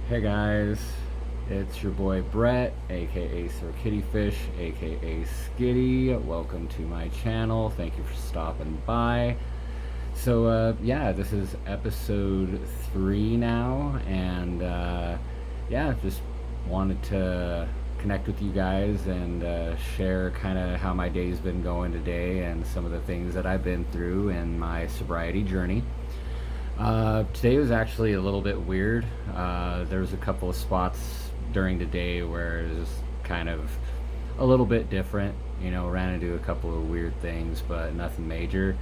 Hey guys, it's your boy Brett, aka Sir Kittyfish, aka Skitty. Welcome to my channel. Thank you for stopping by. So this is episode 3 now, and just wanted to connect with you guys and share kind of how my day's been going today and some of the things that I've been through in my sobriety journey. Today was actually a little bit weird. There was a couple of spots during the day where it was kind of a little bit different. Ran into a couple of weird things, but nothing major.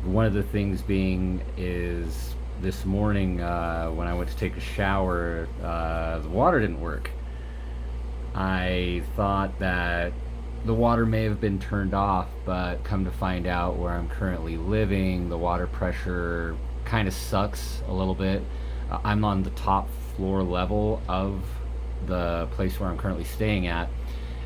One of the things being is this morning when I went to take a shower, the water didn't work. I thought that the water may have been turned off, but come to find out where I'm currently living, the water pressure kind of sucks a little bit. I'm on the top floor level of the place where I'm currently staying at,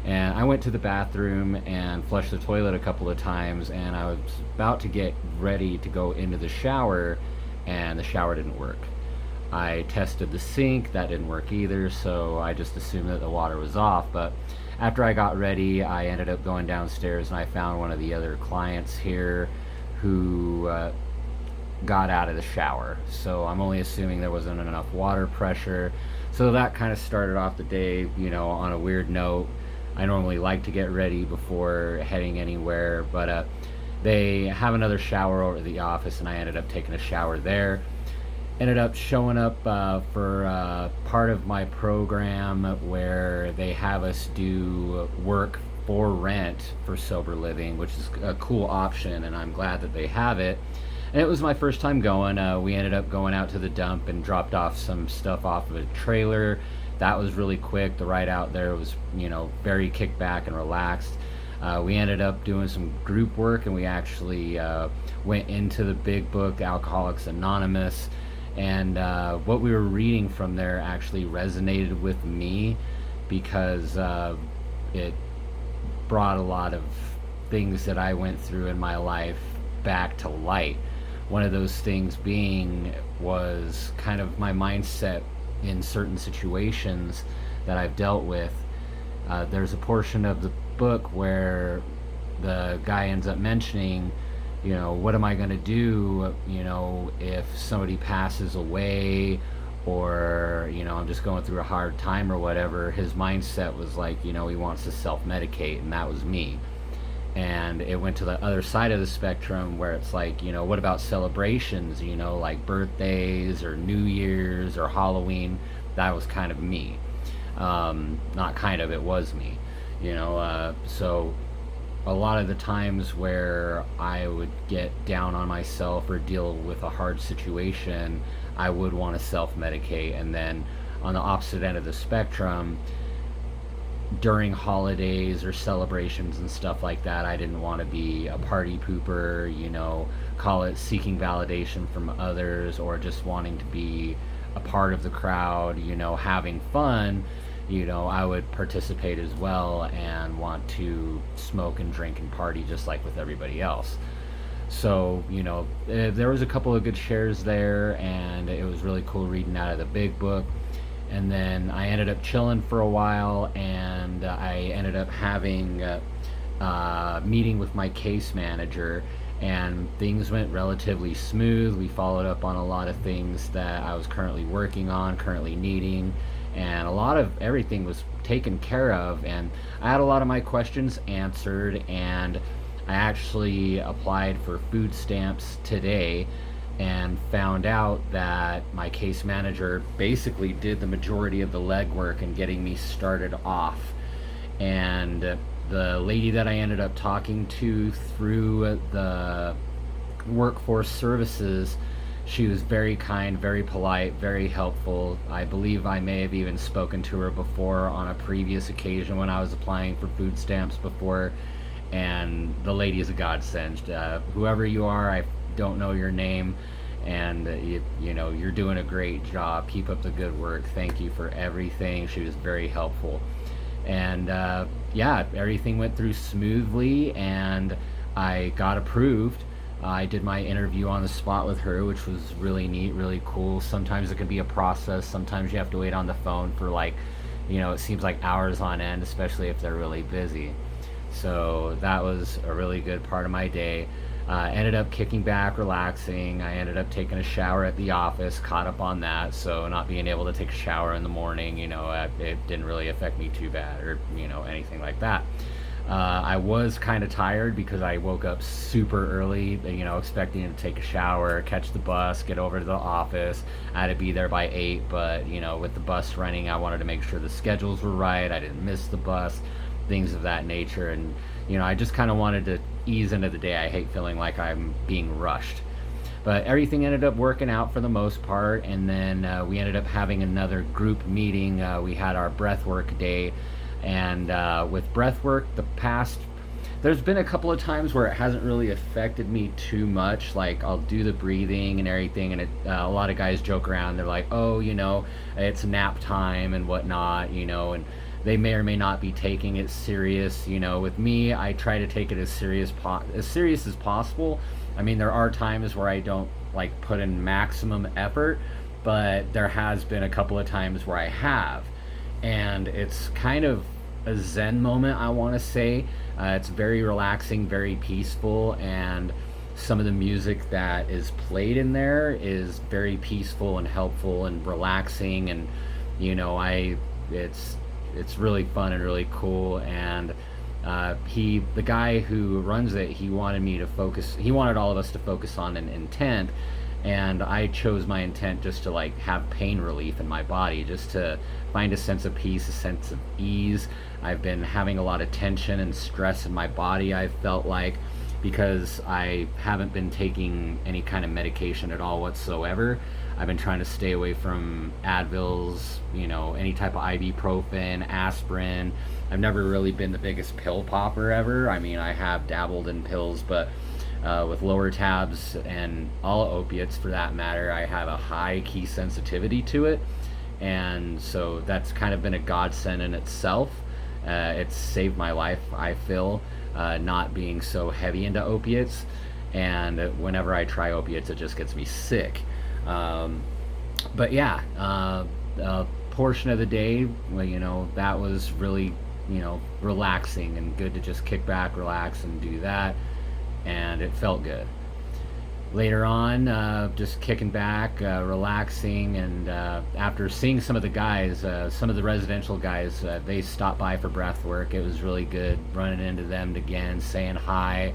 and I went to the bathroom and flushed the toilet a couple of times, and I was about to get ready to go into the shower, and the shower didn't work. I tested the sink, that didn't work either, so I just assumed that the water was off. But after I got ready, I ended up going downstairs and I found one of the other clients here who got out of the shower. So I'm only assuming there wasn't enough water pressure. So that kind of started off the day, on a weird note. I normally like to get ready before heading anywhere, but they have another shower over at the office, and I ended up taking a shower there. Ended up showing up for part of my program where they have us do work for rent for sober living, which is a cool option, and I'm glad that they have it. And it was my first time going. We ended up going out to the dump and dropped off some stuff off of a trailer. That was really quick. The ride out there was, very kicked back and relaxed. We ended up doing some group work, and we actually went into the big book, Alcoholics Anonymous. And what we were reading from there actually resonated with me because it brought a lot of things that I went through in my life back to light. One of those things being was kind of my mindset in certain situations that I've dealt with. There's a portion of the book where the guy ends up mentioning, what am I going to do, if somebody passes away, or, I'm just going through a hard time or whatever. His mindset was like, he wants to self-medicate, and that was me. And it went to the other side of the spectrum where it's like, what about celebrations, like birthdays or New Year's or Halloween? That was kind of me. Not kind of, it was me, so a lot of the times where I would get down on myself or deal with a hard situation, I would want to self-medicate. And then on the opposite end of the spectrum, during holidays or celebrations and stuff like that, I didn't want to be a party pooper, call it seeking validation from others or just wanting to be a part of the crowd, having fun. I would participate as well and want to smoke and drink and party just like with everybody else. So, there was a couple of good shares there, and it was really cool reading out of the big book. And then I ended up chilling for a while, and I ended up having a meeting with my case manager, and things went relatively smooth. We followed up on a lot of things that I was currently working on, currently needing, and a lot of everything was taken care of, and I had a lot of my questions answered, and I actually applied for food stamps today and found out that my case manager basically did the majority of the legwork in getting me started off. And the lady that I ended up talking to through the workforce services, she was very kind, very polite, very helpful. I believe I may have even spoken to her before on a previous occasion when I was applying for food stamps before, and the lady is a godsend. Whoever you are, I don't know your name, and you're doing a great job. Keep up the good work. Thank you for everything. She was very helpful. And everything went through smoothly, and I got approved I did my interview on the spot with her, which was really neat, really cool. Sometimes it can be a process. Sometimes you have to wait on the phone for like, it seems like hours on end, especially if they're really busy. So that was a really good part of my day. Ended up kicking back, relaxing. I ended up taking a shower at the office, caught up on that. So not being able to take a shower in the morning, it didn't really affect me too bad or, anything like that. I was kind of tired because I woke up super early, expecting to take a shower, catch the bus, get over to the office. I had to be there by 8, but, with the bus running, I wanted to make sure the schedules were right. I didn't miss the bus, things of that nature. And, I just kind of wanted to ease into the day. I hate feeling like I'm being rushed. But everything ended up working out for the most part. And then we ended up having another group meeting. We had our breathwork day. And with breathwork, there's been a couple of times where it hasn't really affected me too much. Like I'll do the breathing and everything, and a lot of guys joke around. They're like, "Oh, it's nap time and whatnot," and they may or may not be taking it serious. With me, I try to take it as serious as possible. I mean, there are times where I don't like put in maximum effort, but there has been a couple of times where I have, and it's kind of a zen moment, I want to say. It's very relaxing, very peaceful, and some of the music that is played in there is very peaceful and helpful and relaxing. And I it's really fun and really cool. And the guy who runs it, he wanted all of us to focus on an intent, and I chose my intent just to like have pain relief in my body, just to find a sense of peace, a sense of ease. I've been having a lot of tension and stress in my body, I felt like, because I haven't been taking any kind of medication at all whatsoever. I've been trying to stay away from Advils, any type of ibuprofen, aspirin. I've never really been the biggest pill popper ever. I mean, I have dabbled in pills, but with lower tabs and all opiates for that matter, I have a high key sensitivity to it. And so that's kind of been a godsend in itself. It's saved my life, I feel, not being so heavy into opiates. And whenever I try opiates, it just gets me sick. But yeah, a portion of the day, well, that was really, relaxing and good to just kick back, relax, and do that. And it felt good. Later on, just kicking back, relaxing, and after seeing some of the guys, some of the residential guys, they stopped by for breath work. It was really good running into them again, saying hi,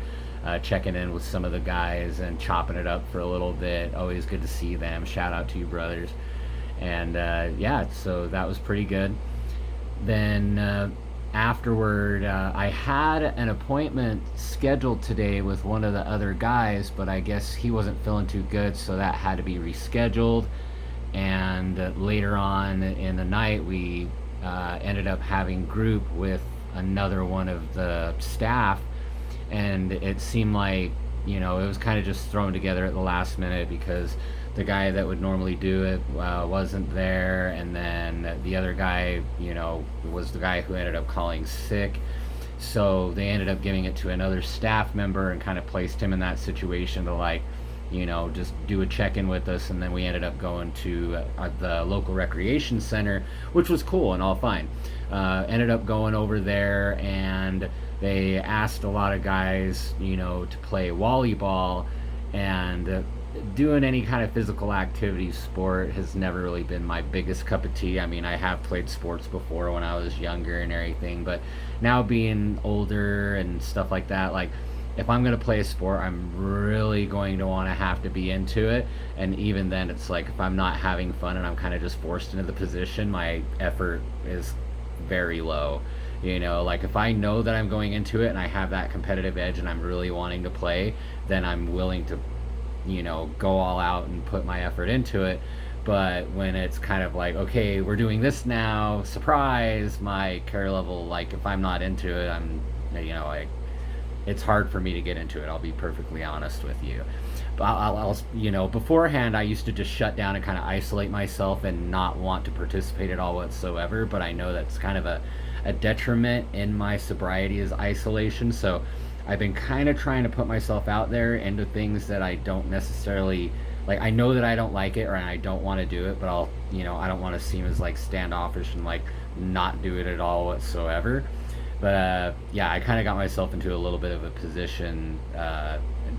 checking in with some of the guys and chopping it up for a little bit. Always good to see them. Shout out to you, brothers. And yeah, so that was pretty good. Then afterward, I had an appointment scheduled today with one of the other guys, but I guess he wasn't feeling too good, so that had to be rescheduled. And later on in the night, we ended up having group with another one of the staff, and it seemed like, it was kind of just thrown together at the last minute because the guy that would normally do it wasn't there, and then the other guy, was the guy who ended up calling sick. So they ended up giving it to another staff member and kind of placed him in that situation to like, just do a check-in with us. And then we ended up going to the local recreation center, which was cool and all fine. Ended up going over there, and they asked a lot of guys, to play volleyball. And doing any kind of physical activity sport has never really been my biggest cup of tea. I mean, I have played sports before when I was younger and everything, but now being older and stuff like that, like if I'm going to play a sport, I'm really going to want to have to be into it. And even then, it's like if I'm not having fun and I'm kind of just forced into the position, my effort is very low. Like if I know that I'm going into it and I have that competitive edge and I'm really wanting to play, then I'm willing to go all out and put my effort into it. But when it's kind of like, okay, we're doing this now, surprise, my care level, like if I'm not into it, I'm, it's hard for me to get into it. I'll be perfectly honest with you. But I'll beforehand, I used to just shut down and kind of isolate myself and not want to participate at all whatsoever. But I know that's kind of a detriment in my sobriety is isolation. So I've been kind of trying to put myself out there into things that I don't necessarily like. I know that I don't like it or I don't want to do it, but I'll, I don't want to seem as like standoffish and like not do it at all whatsoever. But yeah, I kind of got myself into a little bit of a position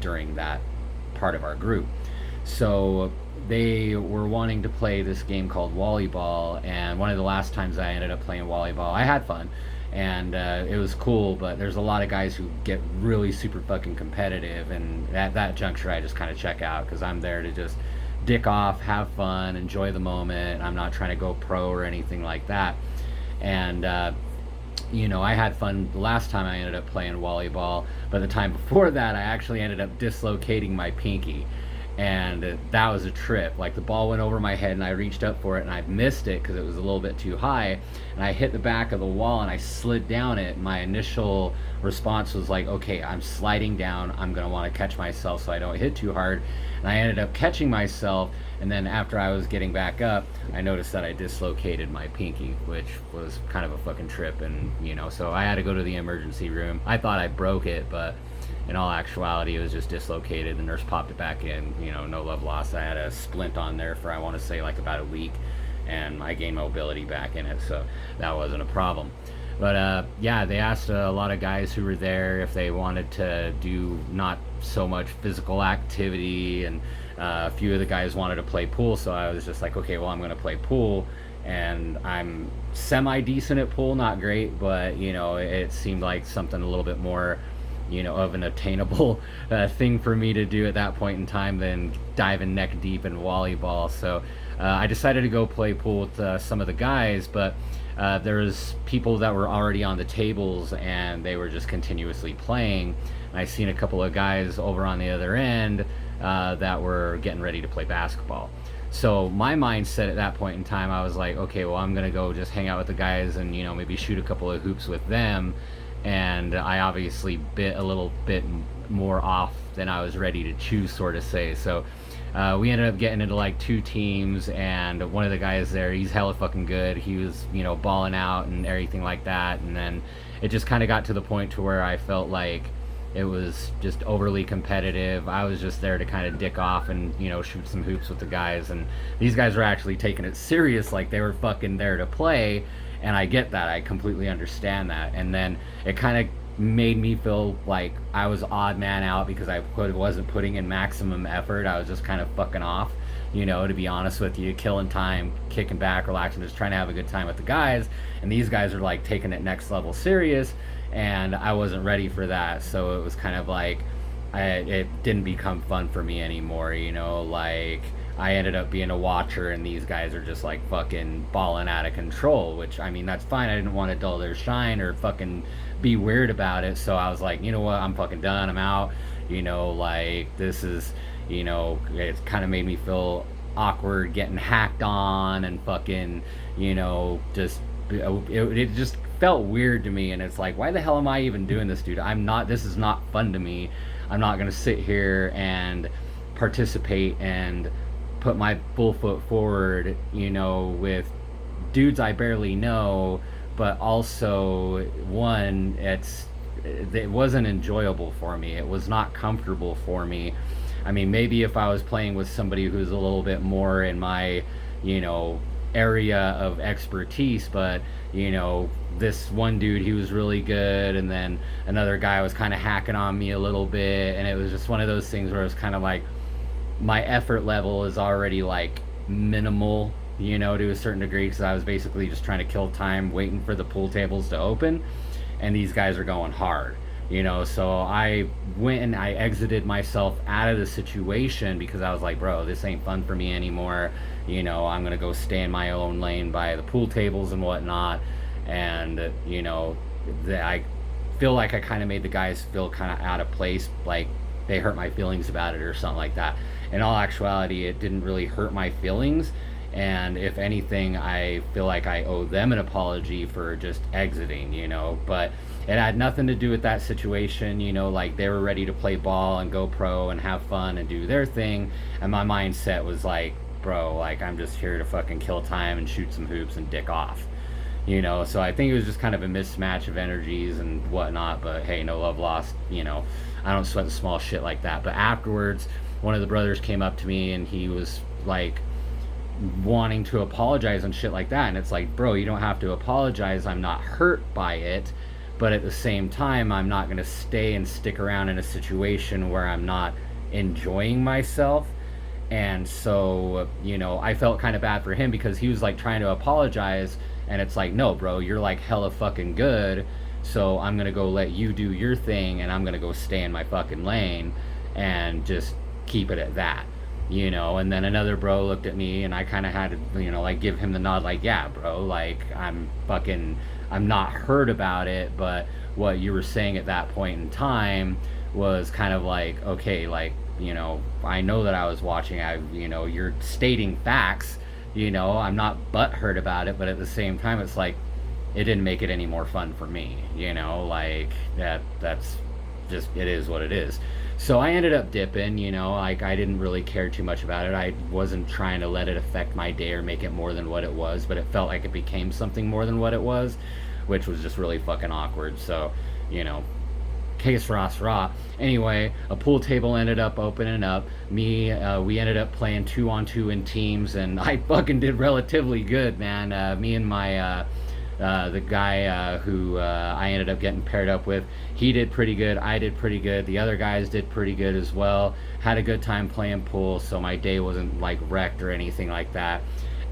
during that part of our group. So they were wanting to play this game called volleyball, and one of the last times I ended up playing volleyball, I had fun, and it was cool. But there's a lot of guys who get really super fucking competitive, and at that juncture, I just kind of check out because I'm there to just dick off, have fun, enjoy the moment. I'm not trying to go pro or anything like that. And I had fun the last time I ended up playing volleyball, but the time before that, I actually ended up dislocating my pinky. And that was a trip. Like, the ball went over my head and I reached up for it and I missed it because it was a little bit too high. And I hit the back of the wall and I slid down it. My initial response was like, okay, I'm sliding down. I'm going to want to catch myself so I don't hit too hard. And I ended up catching myself. And then after I was getting back up, I noticed that I dislocated my pinky, which was kind of a fucking trip. And, so I had to go to the emergency room. I thought I broke it, but in all actuality, it was just dislocated. The nurse popped it back in, no love lost. I had a splint on there for, I want to say, like about a week, and I gained mobility back in it, so that wasn't a problem. But yeah, they asked a lot of guys who were there if they wanted to do not so much physical activity, and a few of the guys wanted to play pool, so I was just like, okay, well, I'm going to play pool. And I'm semi-decent at pool, not great, but, it seemed like something a little bit more of an attainable thing for me to do at that point in time than diving neck deep in volleyball. So I decided to go play pool with some of the guys, but there was people that were already on the tables and they were just continuously playing. And I seen a couple of guys over on the other end that were getting ready to play basketball. So my mindset at that point in time, I was like, okay, well, I'm gonna go just hang out with the guys and maybe shoot a couple of hoops with them. And I obviously bit a little bit more off than I was ready to chew, sort of say. So we ended up getting into like two teams, and one of the guys there, he's hella fucking good. He was, balling out and everything like that. And then it just kind of got to the point to where I felt like it was just overly competitive. I was just there to kind of dick off and, shoot some hoops with the guys. And these guys were actually taking it serious, like they were fucking there to play. And I get that. I completely understand that. And then it kind of made me feel like I was odd man out because I wasn't putting in maximum effort. I was just kind of fucking off, to be honest with you, killing time, kicking back, relaxing, just trying to have a good time with the guys. And these guys are like taking it next level serious, and I wasn't ready for that. So it was kind of like it didn't become fun for me anymore, like I ended up being a watcher and these guys are just like fucking balling out of control, which, I mean, that's fine. I didn't want to dull their shine or fucking be weird about it. So I was like, you know what, I'm fucking done. I'm out. Like this is, it's kind of made me feel awkward getting hacked on and fucking, just, it just felt weird to me. And it's like, why the hell am I even doing this, dude? This is not fun to me. I'm not going to sit here and participate and put my full foot forward, with dudes I barely know, but also it wasn't enjoyable for me. It was not comfortable for me. I mean, maybe if I was playing with somebody who's a little bit more in my, area of expertise, but this one dude, he was really good, and then another guy was kind of hacking on me a little bit, and it was just one of those things where it's kind of like my effort level is already like minimal, to a certain degree, because I was basically just trying to kill time waiting for the pool tables to open, and these guys are going hard, so I went and I exited myself out of the situation because I was like, bro, this ain't fun for me anymore. I'm gonna go stay in my own lane by the pool tables and whatnot. And I feel like I kind of made the guys feel kind of out of place, like they hurt my feelings about it or something like that. In all actuality, it didn't really hurt my feelings, and if anything, I feel like I owe them an apology for just exiting, but it had nothing to do with that situation. Like they were ready to play ball and go pro and have fun and do their thing, and my mindset was like, bro, like I'm just here to fucking kill time and shoot some hoops and dick off, So I think it was just kind of a mismatch of energies and whatnot. But hey, no love lost. I don't sweat the small shit like that. But afterwards, one of the brothers came up to me and he was like wanting to apologize and shit like that. And it's like, bro, you don't have to apologize. I'm not hurt by it. But at the same time, I'm not going to stay and stick around in a situation where I'm not enjoying myself. And so, I felt kind of bad for him because he was like trying to apologize. And it's like, no, bro, you're like hella fucking good. So I'm going to go let you do your thing and I'm going to go stay in my fucking lane and just keep it at that. And then another bro looked at me and I kind of had to, like give him the nod, like, yeah, bro, like I'm not hurt about it, but what you were saying at that point in time was kind of like, okay, like, I know that I was watching, you're stating facts, I'm not butthurt about it, but at the same time, it's like, it didn't make it any more fun for me, like that's just, it is what it is. So I ended up dipping, like I didn't really care too much about it. I wasn't trying to let it affect my day or make it more than what it was, but it felt like it became something more than what it was, which was just really fucking awkward. So, case Ross Raw. Anyway, a pool table ended up opening up. We ended up playing 2-on-2 in teams, and I fucking did relatively good, man. Me and my the guy who I ended up getting paired up with, he did pretty good. I did pretty good. The other guys did pretty good as well. Had a good time playing pool, so my day wasn't like wrecked or anything like that.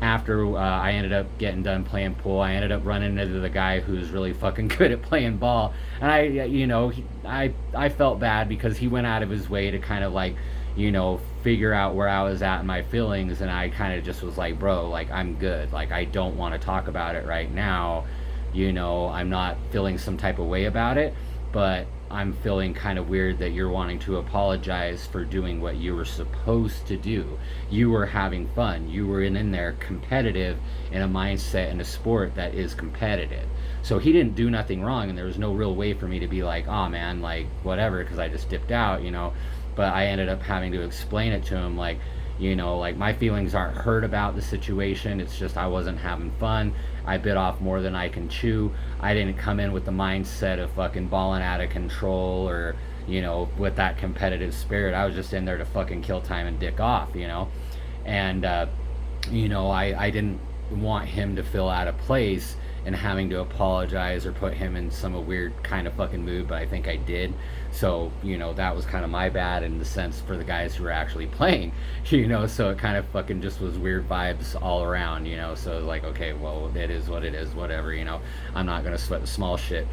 After I ended up getting done playing pool, I ended up running into the guy who's really fucking good at playing ball, and I felt bad because he went out of his way to kind of like, figure out where I was at in my feelings, and I kind of just was like, bro, like I'm good, like I don't want to talk about it right now, I'm not feeling some type of way about it, but I'm feeling kind of weird that you're wanting to apologize for doing what you were supposed to do. You were having fun. You were in there competitive in a mindset in a sport that is competitive. So he didn't do nothing wrong, and there was no real way for me to be like, oh man, like whatever, because I just dipped out, But I ended up having to explain it to him, like, like my feelings aren't hurt about the situation. It's just I wasn't having fun. I bit off more than I can chew. I didn't come in with the mindset of fucking balling out of control or, with that competitive spirit. I was just in there to fucking kill time and dick off, And, I didn't want him to feel out of place and having to apologize or put him in some weird kind of fucking mood, but I think I did. So, that was kind of my bad in the sense for the guys who were actually playing, so it kind of fucking just was weird vibes all around, so like, okay, well, it is what it is, whatever, I'm not going to sweat the small shit.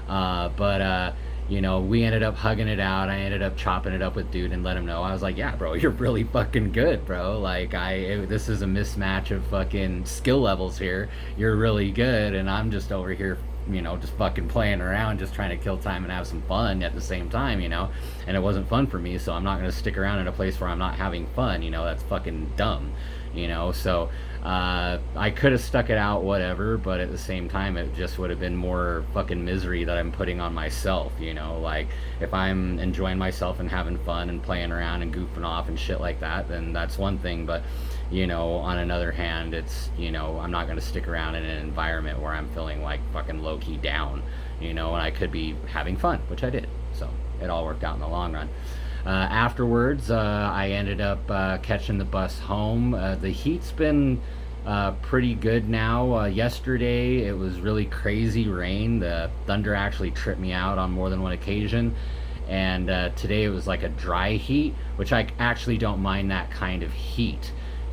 But we ended up hugging it out. I ended up chopping it up with dude and let him know. I was like, yeah, bro, you're really fucking good, bro. Like, this is a mismatch of fucking skill levels here. You're really good, and I'm just over here, just fucking playing around, just trying to kill time and have some fun at the same time, and it wasn't fun for me, so I'm not going to stick around in a place where I'm not having fun, that's fucking dumb, so I could have stuck it out, whatever, but at the same time, it just would have been more fucking misery that I'm putting on myself, like, if I'm enjoying myself and having fun and playing around and goofing off and shit like that, then that's one thing, but, on another hand, it's, I'm not going to stick around in an environment where I'm feeling like fucking low-key down, and I could be having fun, which I did, so it all worked out in the long run. Afterwards, I ended up catching the bus home. The heat's been pretty good now. Yesterday, it was really crazy rain. The thunder actually tripped me out on more than one occasion. And today, it was like a dry heat, which I actually don't mind that kind of heat,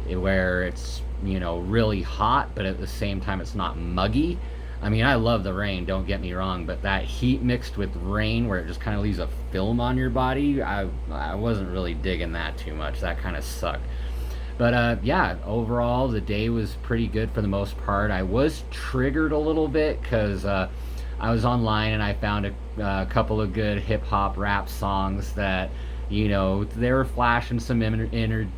where it's, really hot, but at the same time, it's not muggy. I mean, I love the rain, don't get me wrong, but that heat mixed with rain where it just kind of leaves a film on your body, I wasn't really digging that too much. That kind of sucked. But yeah, overall, the day was pretty good for the most part. I was triggered a little bit because I was online and I found a couple of good hip-hop rap songs that, they were flashing some imagery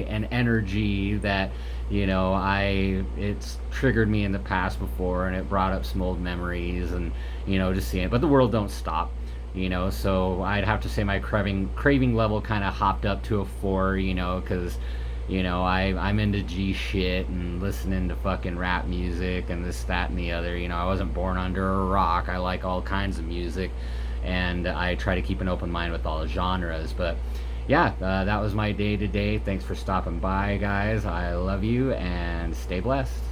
and energy that, it's triggered me in the past before, and it brought up some old memories and, just seeing it. But the world don't stop, so I'd have to say my craving level kind of hopped up to a 4, because, You know, I'm into G shit and listening to fucking rap music and this, that, and the other. You know, I wasn't born under a rock. I like all kinds of music, and I try to keep an open mind with all genres. But yeah, that was my day today. Thanks for stopping by, guys. I love you and stay blessed.